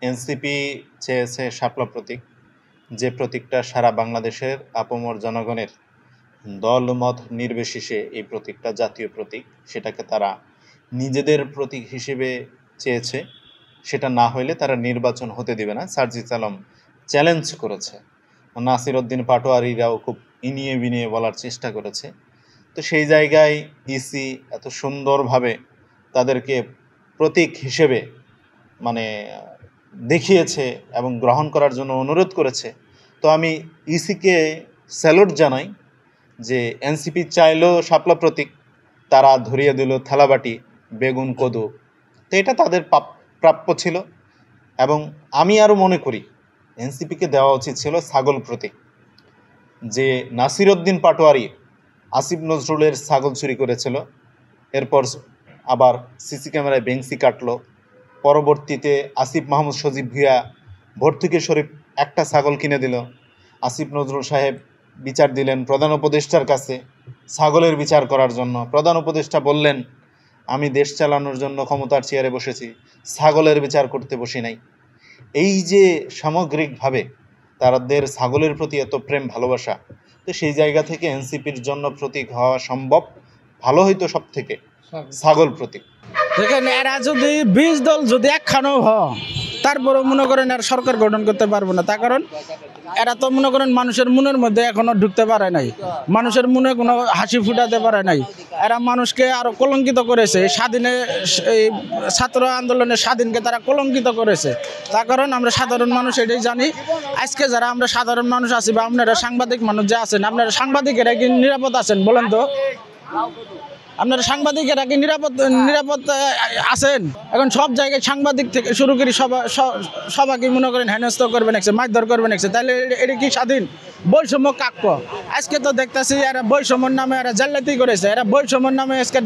NCP চেয়েছে শাপলা প্রতীক, যে প্রতীকটা সারা বাংলাদেশের আপামর জনগণের দলমত নির্বিশেষে এই প্রতীকটা জাতীয় প্রতীক, সেটাকে তারা নিজেদের প্রতীক হিসেবে চেয়েছে। সেটা না হইলে তারা নির্বাচন হতে দেবে না। সার্জিস আলম চ্যালেঞ্জ করেছে, নাসির উদ্দিন পাটোয়ারিরাও খুব ইনিয়ে বিনিয়ে বলার চেষ্টা করেছে। তো সেই জায়গায় ইসি এত সুন্দরভাবে তাদেরকে প্রতীক হিসেবে মানে দেখিয়েছে এবং গ্রহণ করার জন্য অনুরোধ করেছে। তো আমি ইসিকে স্যালুট জানাই যে এনসিপি চাইলেও শাপলা প্রতীক, তারা ধরিয়ে দিল থালাবাটি, বেগুন, কদু। তো এটা তাদের প্রাপ্য ছিল। এবং আমি আরও মনে করি এনসিপিকে দেওয়া উচিত ছিল ছাগল প্রতীক। যে নাসির উদ্দিন পাটোয়ারি আসিফ নজরুলের ছাগল চুরি করেছিল, এরপর আবার সিসি ক্যামেরায় বেংসি কাটলো, পরবর্তীতে আসিফ মাহমুদ সজীব ভুঁইয়া ভর্তুকি শরীফ একটা ছাগল কিনে দিল। আসিফ নজরুল সাহেব বিচার দিলেন প্রধান উপদেষ্টার কাছে ছাগলের বিচার করার জন্য। প্রধান উপদেষ্টা বললেন, আমি দেশ চালানোর জন্য ক্ষমতার চেয়ারে বসেছি, ছাগলের বিচার করতে বসি নাই। এই যে সামগ্রিকভাবে তাদের ছাগলের প্রতি এত প্রেম ভালোবাসা, তো সেই জায়গা থেকে এনসিপির জন্য প্রতীক হওয়া সম্ভব ভালো হইতো সব থেকে ছাগল প্রতীক। দেখেন, এরা যদি 20 দল যদি একখানো তারপরে মনে করেন এরা সরকার গঠন করতে পারবো না। তার কারণ এরা তো মনে করেন মানুষের মনের মধ্যে এখনো ঢুকতে পারে নাই, মানুষের মনে কোনো হাসি ফুটাতে পারে নাই। এরা মানুষকে আরো কলঙ্কিত করেছে, স্বাধীনে এই ছাত্র আন্দোলনের স্বাধীনকে তারা কলঙ্কিত করেছে। তার কারণ আমরা সাধারণ মানুষ এটাই জানি। আজকে যারা আমরা সাধারণ মানুষ আছি বা আপনারা সাংবাদিক মানুষ যে আছেন, আপনারা সাংবাদিকেরা কি নিরাপদ আছেন বলেন তো? আপনারা সাংবাদিকেরা কি নিরাপদ আছেন? এখন সব জায়গায় সাংবাদিক থেকে শুরু করি সবাইকে মনে করেন হেনস্থ করবে নাকছে, মারধর করবে নাকছে। তাহলে এটা কি স্বাধীন? বৈষম্য কাক্য। আজকে তো দেখতেছি এরা বৈষম্যর নামে এরা জাল্লাতি করেছে, এরা বৈষম্যর নামে আজকে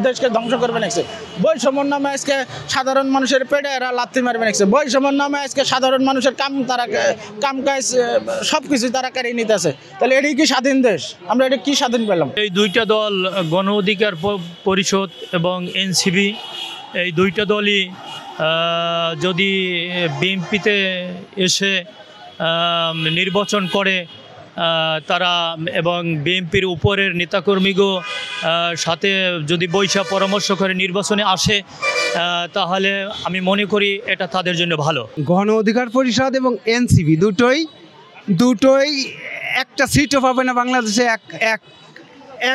দেশকে ধ্বংস করবে নাকছে, বৈষম্যর নামে আজকে সাধারণ মানুষের পেটে এরা লাথি মারবে নাকছে, বৈষম্যর নামে আজকে সাধারণ মানুষের কাম কাজ সব কিছু তারা কেড়ে নিতেছে। তাহলে এটাই কি স্বাধীন দেশ? আমরা এটা কি স্বাধীন পেলাম? এই দুইটা দল, গণ অধিকার পরিষদ এবং এনসিপি, এই দুইটা দলই যদি বিএনপিতে এসে নির্বাচন করে তারা এবং বিএনপির উপরের নেতাকর্মীগো সাথে যদি বৈশা পরামর্শ করে নির্বাচনে আসে, তাহলে আমি মনে করি এটা তাদের জন্য ভালো। গণ অধিকার পরিষদ এবং এনসিপি দুটোই একটা সিটও পাবে না বাংলাদেশে,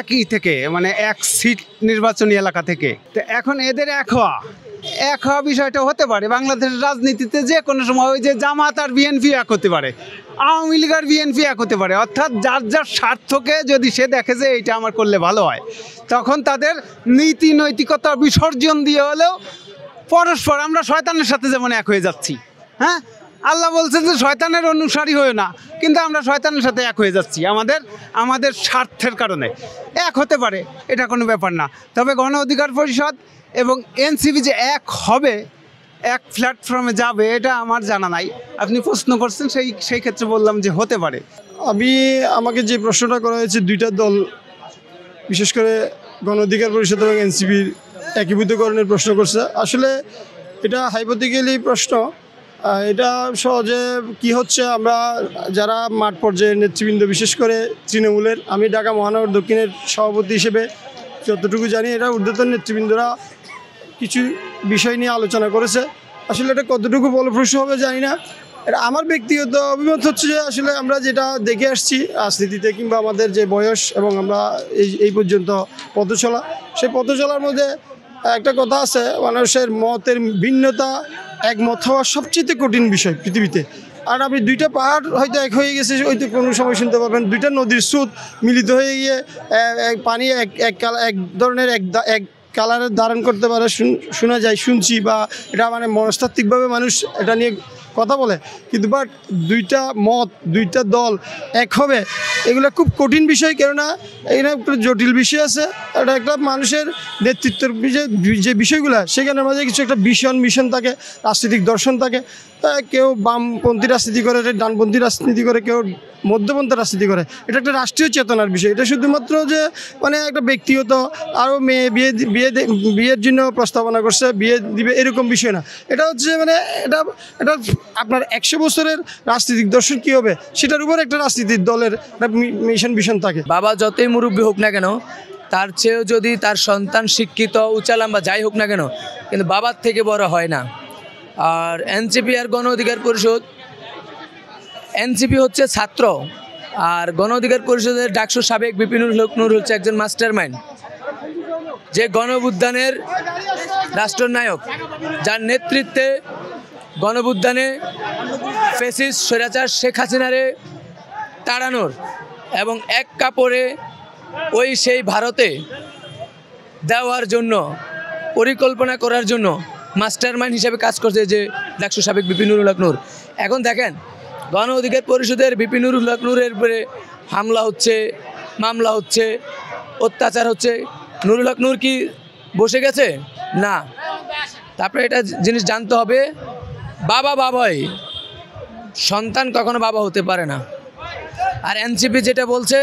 একই থেকে মানে এক সিট নির্বাচনী এলাকা থেকে। তো এখন এদের এক হওয়া বিষয়টা হতে পারে বাংলাদেশের রাজনীতিতে যে কোনো সময়। ওই যে জামাত আর বিএনপি এক হতে পারে, আওয়ামী লীগ আর বিএনপি এক হতে পারে। অর্থাৎ যার যার স্বার্থকে যদি সে দেখে যে এইটা আমার করলে ভালো হয়, তখন তাদের নীতি নৈতিকতা বিসর্জন দিয়ে হলেও পরস্পর আমরা শয়তানের সাথে যেমন এক হয়ে যাচ্ছি। হ্যাঁ, আল্লাহ বলছে যে শয়তানের অনুসারী হয়ে না, কিন্তু আমরা শয়তানের সাথে এক হয়ে যাচ্ছি আমাদের স্বার্থের কারণে। এক হতে পারে, এটা কোনো ব্যাপার না। তবে গণ অধিকার পরিষদ এবং এনসিপি যে এক হবে, এক প্ল্যাটফর্মে যাবে, এটা আমার জানা নাই। আপনি প্রশ্ন করছেন, সেই ক্ষেত্রে বললাম যে হতে পারে। আমাকে যে প্রশ্নটা করা হয়েছে, দুইটা দল বিশেষ করে গণ অধিকার পরিষদ এবং এনসিপির একীভূতকরণের প্রশ্ন করছে। আসলে এটা হাইপোথেটিক্যালি প্রশ্ন। এটা সহজে কি হচ্ছে, আমরা যারা মাঠ পর্যায়ের নেতৃবৃন্দ, বিশেষ করে তৃণমূলের, আমি ঢাকা মহানগর দক্ষিণের সভাপতি হিসেবে যতটুকু জানি, এরা ঊর্ধ্বতন নেতৃবৃন্দরা কিছু বিষয় নিয়ে আলোচনা করেছে। আসলে এটা কতটুকু ফলপ্রসূ হবে জানি না। এটা আমার ব্যক্তিগত অভিমত হচ্ছে যে আসলে আমরা যেটা দেখে আসছি রাজনীতিতে, কিংবা আমাদের যে বয়স এবং আমরা এই পর্যন্ত পথ চলা, সেই পথ চলার মধ্যে একটা কথা আছে, মানুষের মতের ভিন্নতা একমত হওয়া সবচেয়ে কঠিন বিষয় পৃথিবীতে। আর আপনি দুইটা পাহাড় হয়তো এক হয়ে গেছে, হয়তো কোনো সময় শুনতে পাবেন, দুইটা নদীর স্রোত মিলিত হয়ে গিয়ে পানি এক ধরনের এক কালারের ধারণ করতে পারে, শোনা যায়, শুনছি, বা এটা মানে মনস্তাত্ত্বিকভাবে মানুষ এটা নিয়ে কথা বলে। কিন্তু বাট দুইটা মত, দুইটা দল এক হবে, এগুলো খুব কঠিন বিষয়। কেননা এখানে একটা জটিল বিষয় আছে, এটা একটা মানুষের নেতৃত্বের যে বিষয়গুলো, সেখানের মাঝে কিছু একটা মিশন থাকে, রাজনৈতিক দর্শন থাকে। কেউ বামপন্থী রাজনীতি করে, ডানপন্থী রাজনীতি করে, কেউ মধ্যপন্থা রাজনীতি করে। এটা একটা রাষ্ট্রীয় চেতনার বিষয়। এটা শুধুমাত্র যে মানে একটা ব্যক্তিগত আরও মেয়ে বিয়ের জন্য প্রস্তাবনা করছে, বিয়ে দিবে এরকম বিষয় না। এটা হচ্ছে মানে এটা এটা আপনার 100 বছরের রাজনৈতিক দর্শন কী হবে সেটার উপর একটা রাজনীতির দলের একটা মিশন ভিশন থাকে। বাবা যতই মুরব্বী হোক না কেন, তার চেয়েও যদি তার সন্তান শিক্ষিত উচালাম বা যাই হোক না কেন, কিন্তু বাবার থেকে বড় হয় না। আর এনসিপি আর গণ অধিকার পরিষদ, এনসিপি হচ্ছে ছাত্র, আর গণ অধিকার পরিষদের ডাকসুর সাবেক বিপিনুর হক-নূর হচ্ছে একজন মাস্টার মাইন্ড, যে গণঅভ্যুত্থানের রাষ্ট্রনায়ক, যার নেতৃত্বে গণঅভ্যুত্থানে ফ্যাসিস্ট স্বৈরাচার শেখ হাসিনারে তাড়ানোর এবং এক কাপড়ে ওই সেই ভারতে দেওয়ার জন্য পরিকল্পনা করার জন্য মাস্টার মাইন্ড হিসেবে কাজ করছে যে ডাকসুর সাবেক বিপিনুর হক-নূর। এখন দেখেন গণ অধিকার পরিষদের বিপিনুর হক-নূরের উপরে হামলা হচ্ছে, মামলা হচ্ছে, অত্যাচার হচ্ছে। নুরুল হক-নূর কি বসে গেছে? না। তারপরে এটা জিনিস জানতে হবে, বাবা বাবাই, সন্তান কখনো বাবা হতে পারে না। আর এনসিপি যেটা বলছে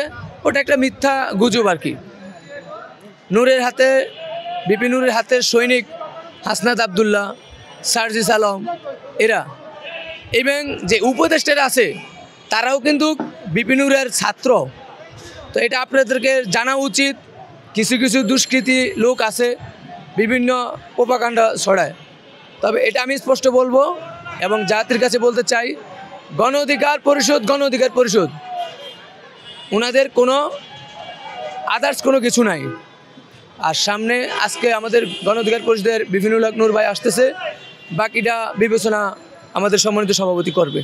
ওটা একটা মিথ্যা গুজব আর কি। নূরের হাতে, বিপিনুরের হাতের সৈনিক হাসনাত আবদুল্লাহ, সার্জিস আলম, এরা এবং যে উপদেষ্টারা আছে তারাও কিন্তু বিপিনুরের ছাত্র। তো এটা আপনাদেরকে জানা উচিত। কিছু কিছু দুষ্কৃতী লোক আছে বিভিন্ন প্রোপাগান্ডা ছড়ায়। তবে এটা আমি স্পষ্ট বলবো এবং জাতির কাছে বলতে চাই, গণ অধিকার পরিষদ ওনাদের কোনো আদার্স কোনো কিছু নাই। আর সামনে আজকে আমাদের গণ অধিকার পরিষদের বিপিনুর হক-নূর ভাই আসতেছে, বাকিটা বিবেচনা আমাদের সম্মানিত সভাপতি করবে।